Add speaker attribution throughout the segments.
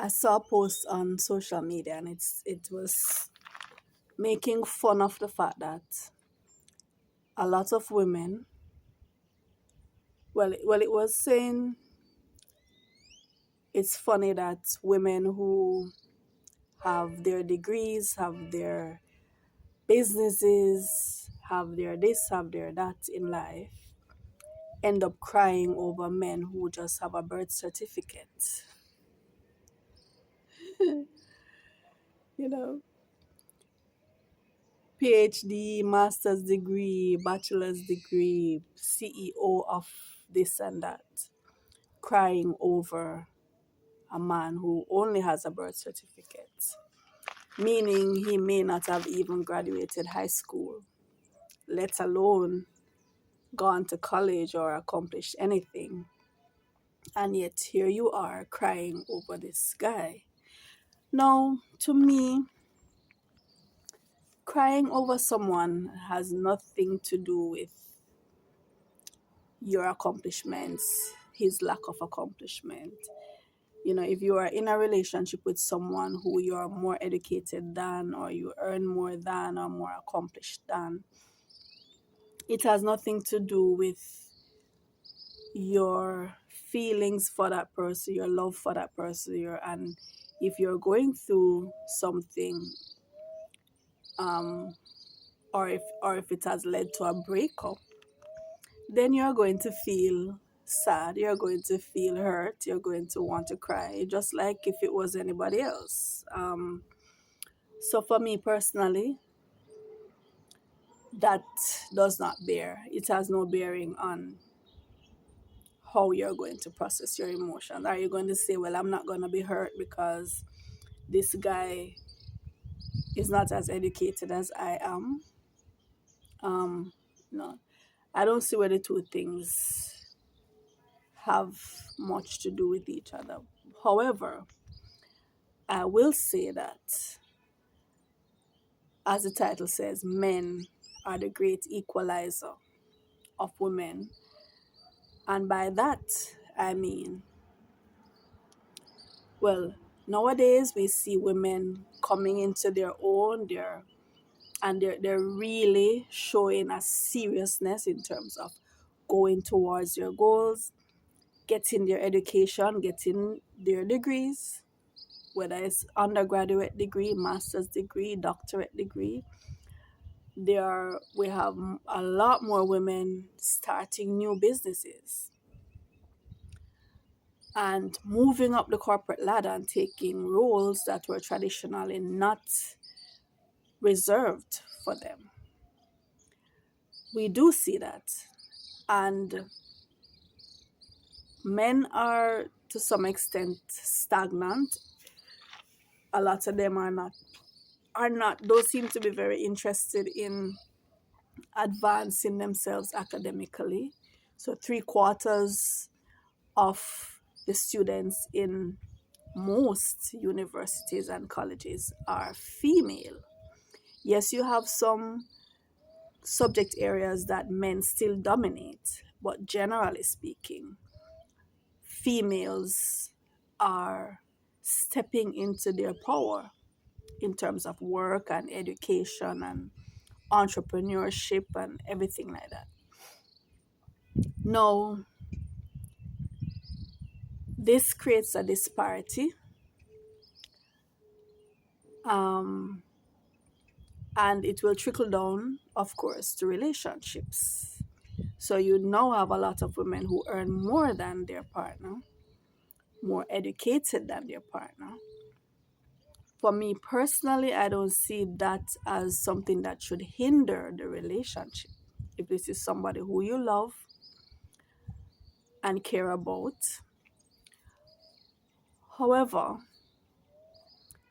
Speaker 1: I saw a post on social media, and it was making fun of the fact that a lot of women, it was saying it's funny that women who have their degrees, have their businesses, have their this, have their that in life, end up crying over men who just have a birth certificate. You know, PhD, master's degree, bachelor's degree, CEO of this and that, crying over a man who only has a birth certificate, meaning he may not have even graduated high school, let alone gone to college or accomplished anything. And yet here you are crying over this guy. Now, to me, crying over someone has nothing to do with your accomplishments, his lack of accomplishment. You know, if you are in a relationship with someone who you are more educated than, or you earn more than, or more accomplished than, it has nothing to do with your feelings for that person, your love for that person, and if you're going through something, or if it has led to a breakup, then you're going to feel sad, you're going to feel hurt, you're going to want to cry, just like if it was anybody else. So for me personally, that does not bear. It has no bearing on how you're going to process your emotions. Are you going to say, well, I'm not going to be hurt because this guy is not as educated as I am? No, I don't see where the two things have much to do with each other. However, I will say that, as the title says, men are the great equalizer of women. And by that, I mean, well, nowadays we see women coming into their own, they're really showing a seriousness in terms of going towards their goals, getting their education, getting their degrees, whether it's undergraduate degree, master's degree, doctorate degree. We have a lot more women starting new businesses and moving up the corporate ladder and taking roles that were traditionally not reserved for them. We do see that. And men are to some extent stagnant. A lot of them are not don't seem to be very interested in advancing themselves academically. So 3/4 of the students in most universities and colleges are female. Yes, you have some subject areas that men still dominate, but generally speaking, females are stepping into their power in terms of work and education and entrepreneurship and everything like that. Now, this creates a disparity, um, and it will trickle down, of course, to relationships. So you now have a lot of women who earn more than their partner, more educated than their partner. For me personally, I don't see that as something that should hinder the relationship. If this is somebody who you love and care about. However,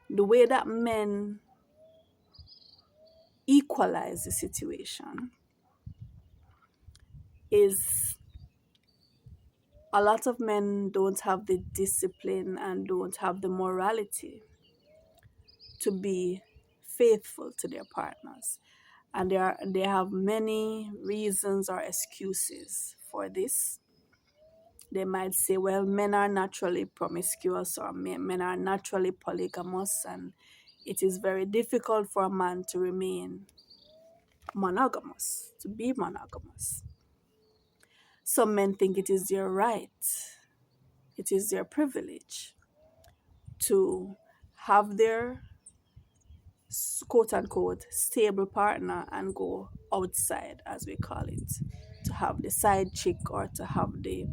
Speaker 1: the way that men equalize the situation is, a lot of men don't have the discipline and don't have the morality to be faithful to their partners. And they have many reasons or excuses for this. They might say, well, men are naturally promiscuous, or men are naturally polygamous, and it is very difficult for a man to remain monogamous, to be monogamous. Some men think it is their right, it is their privilege to have their quote unquote stable partner and go outside, as we call it, to have the side chick, or to have the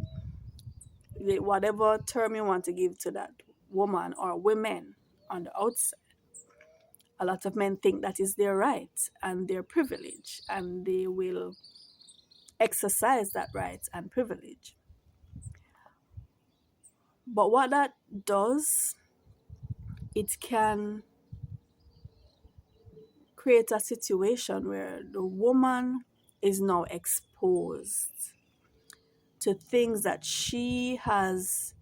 Speaker 1: whatever term you want to give to that woman or women on the outside. A lot of men think that is their right and their privilege, and they will exercise that right and privilege. But what that does, it can create a situation where the woman is now exposed to things that she has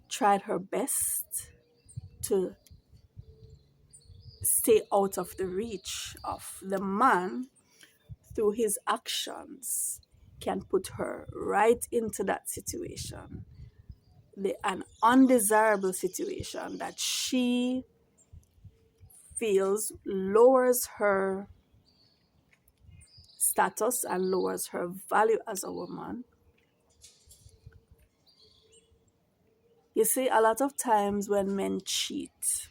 Speaker 1: tried her best to stay out of the reach of. The man, through his actions, can put her right into that situation, an undesirable situation that she feels lowers her status and lowers her value as a woman. You see, a lot of times when men cheat,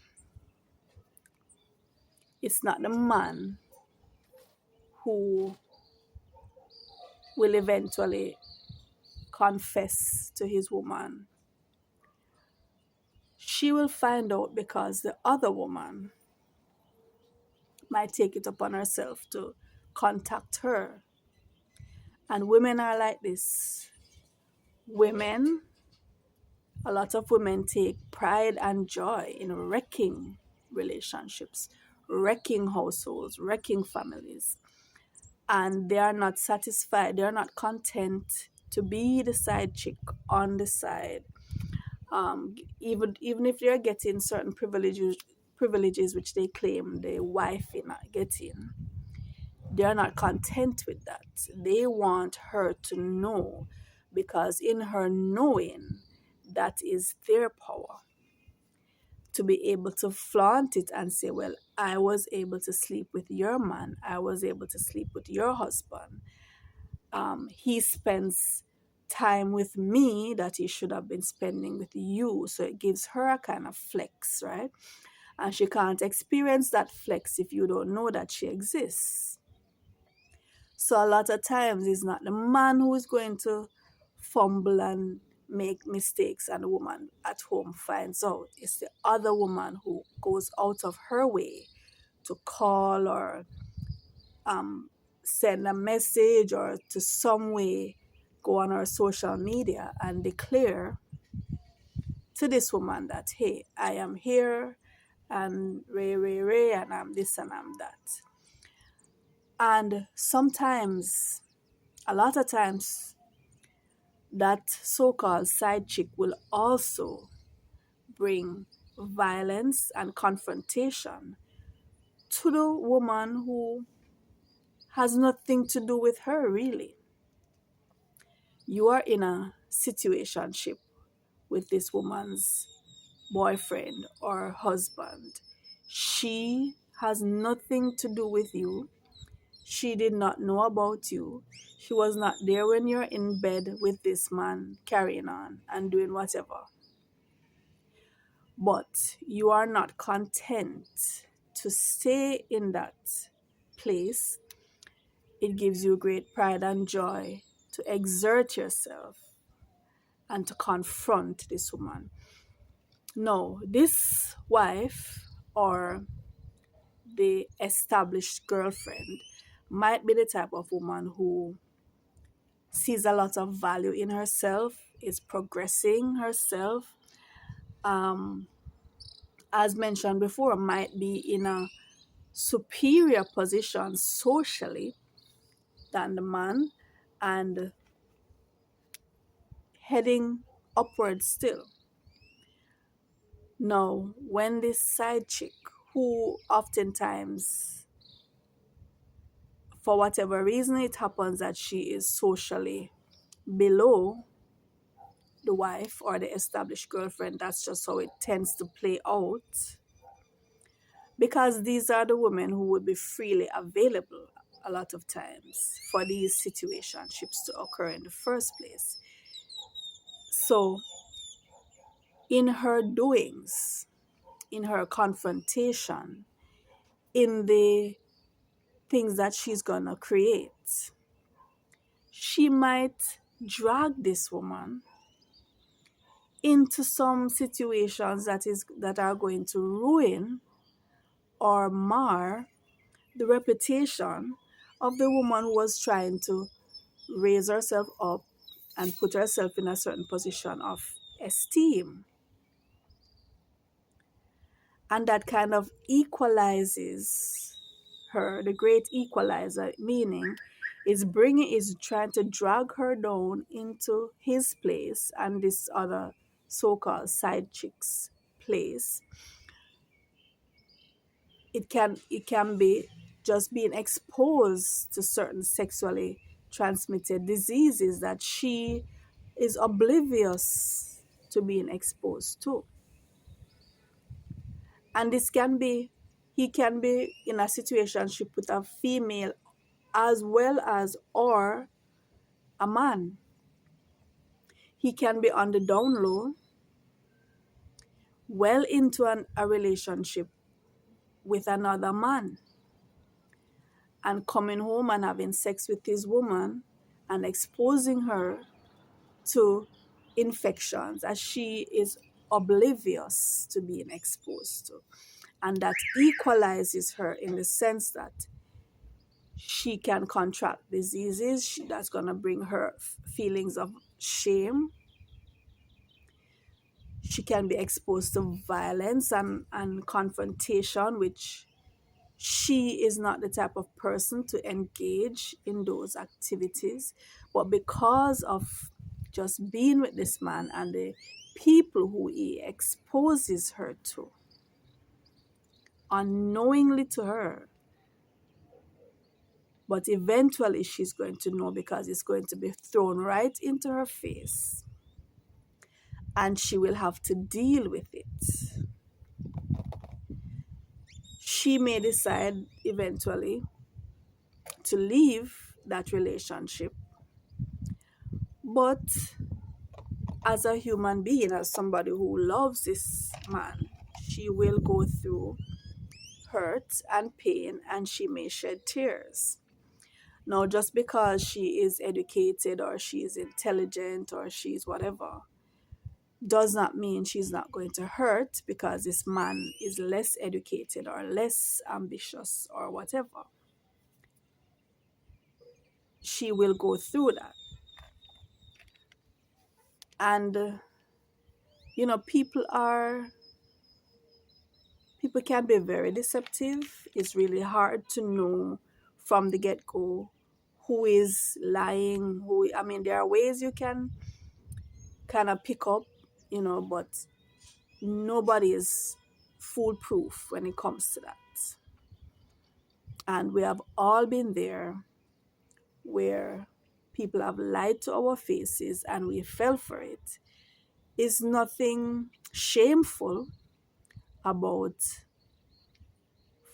Speaker 1: it's not the man who will eventually confess to his woman. She will find out because the other woman might take it upon herself to contact her. And women are like this. Women, a lot of women take pride and joy in wrecking relationships, wrecking households, wrecking families. And they are not satisfied, they are not content to be the side chick on the side. Even if they're getting certain privileges which they claim the wife is not getting, they are not content with that. They want her to know, because in her knowing, that is their power. To be able to flaunt it and say, well, I was able to sleep with your man, I was able to sleep with your husband. He spends time with me that he should have been spending with you. So it gives her a kind of flex, right? And she can't experience that flex if you don't know that she exists. So a lot of times it's not the man who is going to fumble and make mistakes and the woman at home finds out. It's the other woman who goes out of her way to call or send a message, or to some way go on her social media and declare to this woman that, hey, I am here and ray, and I'm this and I'm that. And sometimes, a lot of times, that so-called side chick will also bring violence and confrontation to the woman who has nothing to do with her, really. You are in a situationship with this woman's boyfriend or husband. She has nothing to do with you. She did not know about you. She was not there when you're in bed with this man, carrying on and doing whatever. But you are not content to stay in that place. It gives you great pride and joy to exert yourself and to confront this woman. No, this wife or the established girlfriend might be the type of woman who sees a lot of value in herself, is progressing herself, as mentioned before, might be in a superior position socially than the man, and heading upward still. Now, when this side chick, who oftentimes, for whatever reason it happens that she is socially below the wife or the established girlfriend. That's just how it tends to play out. Because these are the women who would be freely available a lot of times for these situationships to occur in the first place. So, in her doings, in her confrontation, in the things that she's gonna create, she might drag this woman into some situations that are going to ruin or mar the reputation of the woman who was trying to raise herself up and put herself in a certain position of esteem. And that kind of equalizes her, the great equalizer, meaning is trying to drag her down into his place and this other so-called side chick's place. It can be just being exposed to certain sexually transmitted diseases that she is oblivious to being exposed to. And he can be in a situationship with a female as well as or a man. He can be on the down low, well into a relationship with another man, and coming home and having sex with his woman and exposing her to infections as she is oblivious to being exposed to. And that equalizes her in the sense that she can contract diseases that's going to bring her feelings of shame. She can be exposed to violence and confrontation, which she is not the type of person to engage in those activities. But because of just being with this man and the people who he exposes her to, unknowingly to her, but eventually she's going to know because it's going to be thrown right into her face and she will have to deal with it. She may decide eventually to leave that relationship, but as a human being, as somebody who loves this man, she will go through hurt and pain and she may shed tears. Now, just because she is educated or she is intelligent or she's whatever, does not mean she's not going to hurt because this man is less educated or less ambitious or whatever. She will go through that. And, people can be very deceptive. It's really hard to know from the get-go who is lying, there are ways you can kind of pick up, but nobody is foolproof when it comes to that. And we have all been there where people have lied to our faces and we fell for it. Is nothing shameful about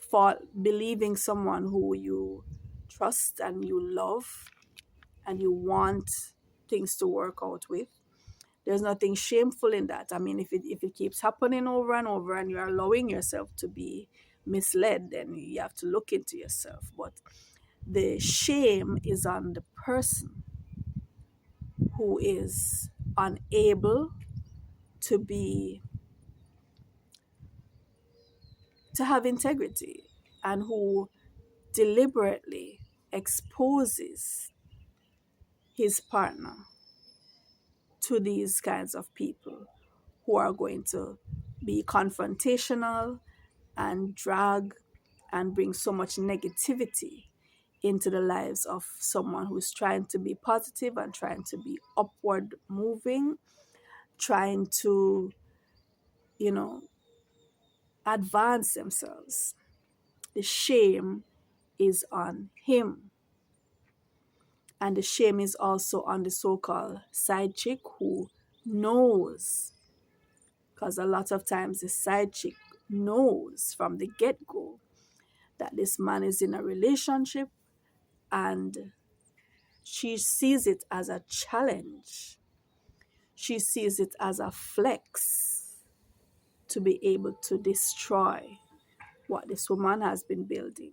Speaker 1: for believing someone who you trust and you love and you want things to work out with. There's nothing shameful in that. If it keeps happening over and over and you're allowing yourself to be misled, then you have to look into yourself. But the shame is on the person who is unable to have integrity and who deliberately exposes his partner to these kinds of people who are going to be confrontational and drag and bring so much negativity into the lives of someone who's trying to be positive and trying to be upward moving, trying to, advance themselves. The shame is on him. And the shame is also on the so-called side chick who knows, because a lot of times the side chick knows from the get-go that this man is in a relationship, and she sees it as a challenge. She sees it as a flex to be able to destroy what this woman has been building.